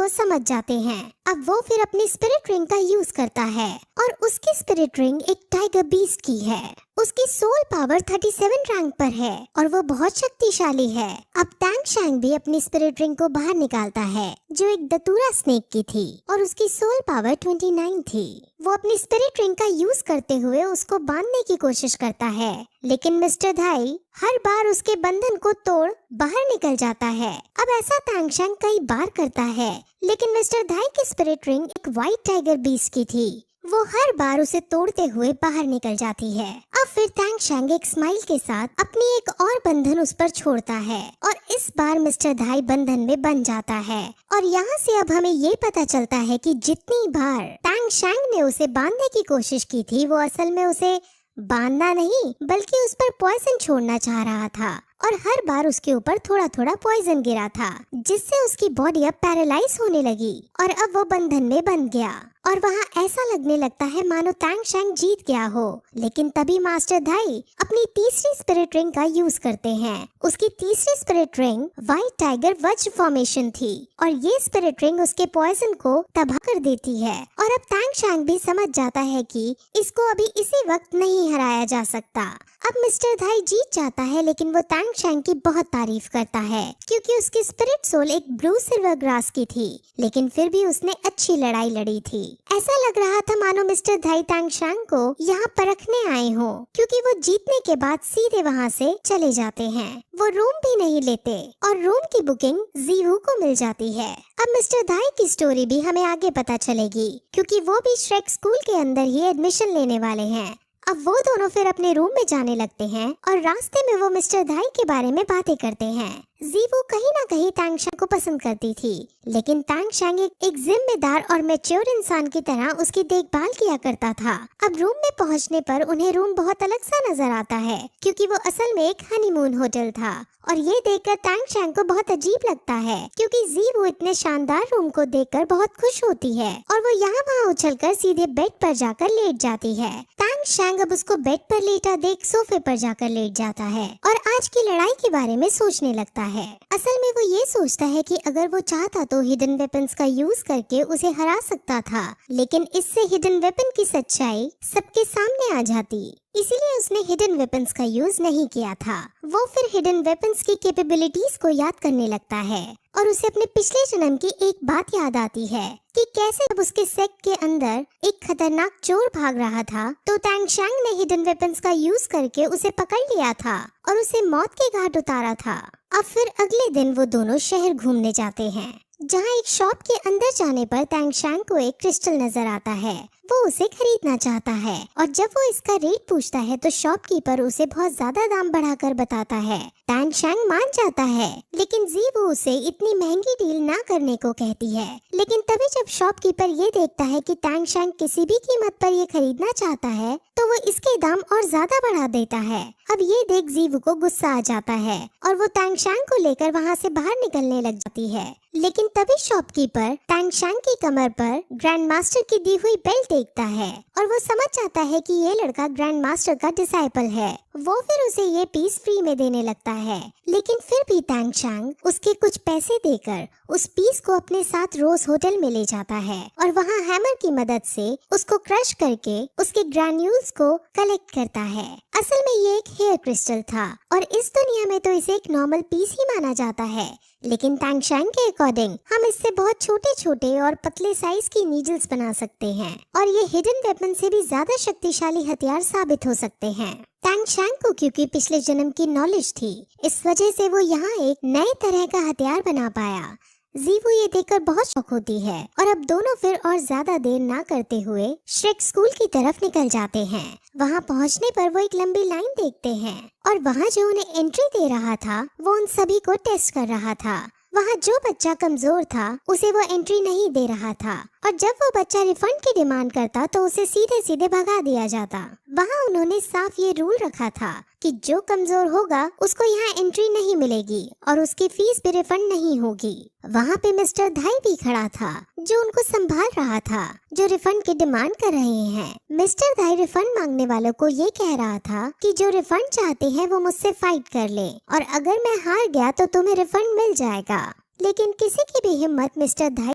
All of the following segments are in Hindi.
को समझ जाते हैं। अब वो फिर अपनी स्पिरिट रिंग का यूज करता है और उसकी स्पिरिट रिंग एक टाइगर बीस्ट की है। उसकी सोल पावर 37 रैंक पर है और वो बहुत शक्तिशाली है। अब टैंग शैंग भी अपनी स्पिरिट रिंग को बाहर निकालता है जो एक दतूरा स्नेक की थी और उसकी सोल पावर 29 थी। वो अपनी स्पिरिट रिंग का यूज करते हुए उसको बांधने की कोशिश करता है, लेकिन मिस्टर धाई हर बार उसके बंधन को तोड़ बाहर निकल जाता है। अब ऐसा टैंग शैंग कई बार करता है, लेकिन मिस्टर धाई की स्पिरिट रिंग एक व्हाइट टाइगर बीस्ट की थी। वो हर बार उसे तोड़ते हुए बाहर निकल जाती है। अब फिर टैंग शैंग एक स्माइल के साथ अपनी एक और बंधन उस पर छोड़ता है और इस बार मिस्टर धाई बंधन में बंध जाता है। और यहाँ से अब हमें ये पता चलता है कि जितनी बार टैंग शैंग ने उसे बांधने की कोशिश की थी, वो असल में उसे बांधना नहीं बल्कि उस पर पॉइजन छोड़ना चाह रहा था और हर बार उसके ऊपर थोड़ा थोड़ा पॉइजन गिरा था, जिससे उसकी बॉडी अब पैरालाइज होने लगी और अब वो बंधन में बंध गया और वहाँ ऐसा लगने लगता है मानो टैंग शैंग जीत गया हो। लेकिन तभी मास्टर धाई अपनी तीसरी स्पिरिट रिंग का यूज करते हैं। उसकी तीसरी स्पिरिट रिंग व्हाइट टाइगर वज्र फॉर्मेशन थी और ये स्पिरिट रिंग उसके पॉइजन को तबाह कर देती है और अब टैंग शैंग भी समझ जाता है कि इसको अभी इसी वक्त नहीं हराया जा सकता। अब मिस्टर धाई जीत जाता है, लेकिन वो टैंग शैंग की बहुत तारीफ करता है क्योंकि उसकी स्पिरिट सोल एक ब्लू सिल्वर ग्रास की थी, लेकिन फिर भी उसने अच्छी लड़ाई लड़ी थी। ऐसा लग रहा था मानो मिस्टर धाई टैंग शैंग को यहाँ परखने आए हो, क्योंकि वो जीतने के बाद सीधे वहाँ से चले जाते हैं। वो रूम भी नहीं लेते और रूम की बुकिंग जीवू को मिल जाती है। अब मिस्टर धाई की स्टोरी भी हमें आगे पता चलेगी क्योंकि वो भी श्रेक स्कूल के अंदर ही एडमिशन लेने वाले हैं। अब वो दोनों फिर अपने रूम में जाने लगते हैं और रास्ते में वो मिस्टर धाई के बारे में बातें करते हैं। जीवू कहीं ना कहीं टैंग शैंग को पसंद करती थी, लेकिन टैंग शैंग एक जिम्मेदार और मैच्योर इंसान की तरह उसकी देखभाल किया करता था। अब रूम में पहुंचने पर उन्हें रूम बहुत अलग सा नजर आता है क्योंकि वो असल में एक हनीमून होटल था और ये देखकर टैंग शैंग को बहुत अजीब लगता है क्योंकि जीवू इतने शानदार रूम को देखकर बहुत खुश होती है और वो यहाँ वहाँ उछलकर सीधे बेड पर जाकर लेट जाती है। टैंग शैंग अब उसको बेड पर लेटा देख सोफे पर जाकर लेट जाता है और आज की लड़ाई के बारे में सोचने लगता है। असल में वो ये सोचता है कि अगर वो चाहता तो हिडन वेपन्स का यूज करके उसे हरा सकता था, लेकिन इससे हिडन वेपन की सच्चाई सबके सामने आ जाती, इसीलिए उसने हिडन वेपन्स का यूज नहीं किया था। वो फिर हिडन वेपन्स की कैपेबिलिटीज को याद करने लगता है और उसे अपने पिछले जन्म की एक बात याद आती है कि कैसे जब उसके सेक्ट के अंदर एक खतरनाक चोर भाग रहा था तो टैंग शैंग ने हिडन वेपन्स का यूज करके उसे पकड़ लिया था और उसे मौत के घाट उतारा था। अब फिर अगले दिन वो दोनों शहर घूमने जाते हैं, जहाँ एक शॉप के अंदर जाने पर टैंग शैंग को एक क्रिस्टल नजर आता है। वो उसे खरीदना चाहता है और जब वो इसका रेट पूछता है तो शॉपकीपर उसे बहुत ज्यादा दाम बढ़ाकर बताता है। टैंग शैंग मान जाता है, लेकिन जीवू उसे इतनी महंगी डील ना करने को कहती है। लेकिन तभी जब शॉपकीपर ये देखता है कि टैंग शैंग किसी भी कीमत पर ये खरीदना चाहता है तो वो इसके दाम और ज्यादा बढ़ा देता है। अब ये देख जीवू को गुस्सा आ जाता है और वो टैंग शैंग को लेकर वहाँ से बाहर निकलने लग जाती है। लेकिन तभी शॉपकीपर टैंग शैंग की कमर पर ग्रैंड मास्टर की दी हुई बेल्ट देखता है और वो समझ जाता है कि ये लड़का ग्रैंड मास्टर का डिसाइपल है। वो फिर उसे ये पीस फ्री में देने लगता है, लेकिन फिर भी टैंग शैंग उसके कुछ पैसे देकर उस पीस को अपने साथ रोज होटल में ले जाता है और वहाँ हैमर की मदद से उसको क्रश करके उसके ग्रैन्यूल्स को कलेक्ट करता है। असल में ये एक हेयर क्रिस्टल था और इस दुनिया में तो इसे एक नॉर्मल पीस ही माना जाता है, लेकिन टैंग शैंग के अकॉर्डिंग हम इससे बहुत छोटे छोटे और पतले साइज की नीडल्स बना सकते हैं और ये हिडन वेपन से भी ज्यादा शक्तिशाली हथियार साबित हो सकते हैं। टैंग शैंग को क्योंकि पिछले जन्म की नॉलेज थी, इस वजह से वो यहाँ एक नए तरह का हथियार बना पाया। जीवू ये देखकर बहुत शौक होती है और अब दोनों फिर और ज्यादा देर ना करते हुए श्रेक स्कूल की तरफ निकल जाते हैं। वहाँ पहुँचने पर वो एक लंबी लाइन देखते हैं और वहाँ जो उन्हें एंट्री दे रहा था वो उन सभी को टेस्ट कर रहा था। वहाँ जो बच्चा कमजोर था उसे वो एंट्री नहीं दे रहा था और जब वो बच्चा रिफंड की डिमांड करता तो उसे सीधे सीधे भगा दिया जाता। वहाँ उन्होंने साफ ये रूल रखा था कि जो कमजोर होगा उसको यहाँ एंट्री नहीं मिलेगी और उसकी फीस भी रिफंड नहीं होगी। वहाँ पे मिस्टर धाई भी खड़ा था जो उनको संभाल रहा था, जो रिफंड की डिमांड कर रहे हैं। मिस्टर धाई रिफंड मांगने वालों को ये कह रहा था कि जो रिफंड चाहते हैं वो मुझसे फाइट कर ले और अगर मैं हार गया तो तुम्हें रिफंड मिल जाएगा। लेकिन किसी की भी हिम्मत मिस्टर धाई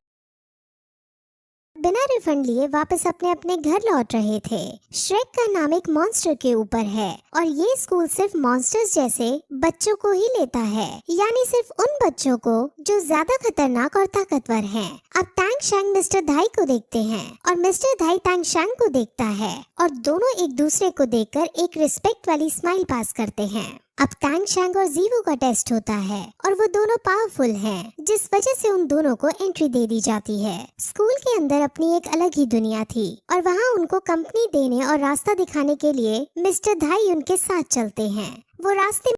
बिना रिफंड लिए वापस अपने अपने घर लौट रहे थे। श्रेक का नाम एक मॉन्स्टर के ऊपर है और ये स्कूल सिर्फ मॉन्स्टर्स जैसे बच्चों को ही लेता है, यानी सिर्फ उन बच्चों को जो ज्यादा खतरनाक और ताकतवर हैं। अब टैंग शैंग मिस्टर धाई को देखते हैं और मिस्टर धाई टैंग शैंग को देखता है और दोनों एक दूसरे को देखकर एक रिस्पेक्ट वाली स्माइल पास करते हैं। अब टैंग शैंग और जीवू का टेस्ट होता है और वो दोनों पावरफुल हैं, जिस वजह से उन दोनों को एंट्री दे दी जाती है। स्कूल के अंदर अपनी एक अलग ही दुनिया थी और वहाँ उनको कंपनी देने और रास्ता दिखाने के लिए मिस्टर धाई उनके साथ चलते हैं। वो रास्ते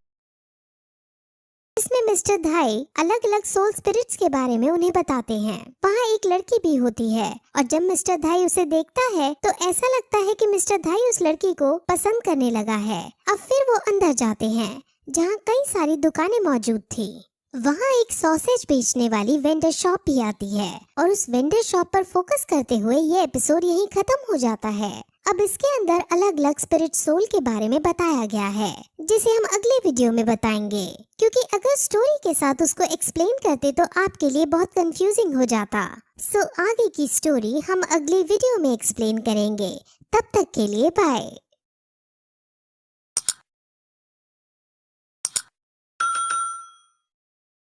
इसमें मिस्टर धाई अलग अलग सोल स्पिरिट्स के बारे में उन्हें बताते हैं। वहाँ एक लड़की भी होती है और जब मिस्टर धाई उसे देखता है तो ऐसा लगता है कि मिस्टर धाई उस लड़की को पसंद करने लगा है। अब फिर वो अंदर जाते हैं जहाँ कई सारी दुकानें मौजूद थी। वहाँ एक सॉसेज बेचने वाली वेंडर शॉप भी आती है और उस वेंडर शॉप पर फोकस करते हुए ये एपिसोड यहीं खत्म हो जाता है। अब इसके अंदर अलग अलग स्पिरिट सोल के बारे में बताया गया है, जिसे हम अगले वीडियो में बताएंगे, क्योंकि अगर स्टोरी के साथ उसको एक्सप्लेन करते तो आपके लिए बहुत कंफ्यूजिंग हो जाता। सो आगे की स्टोरी हम अगले वीडियो में एक्सप्लेन करेंगे। तब तक के लिए बाय।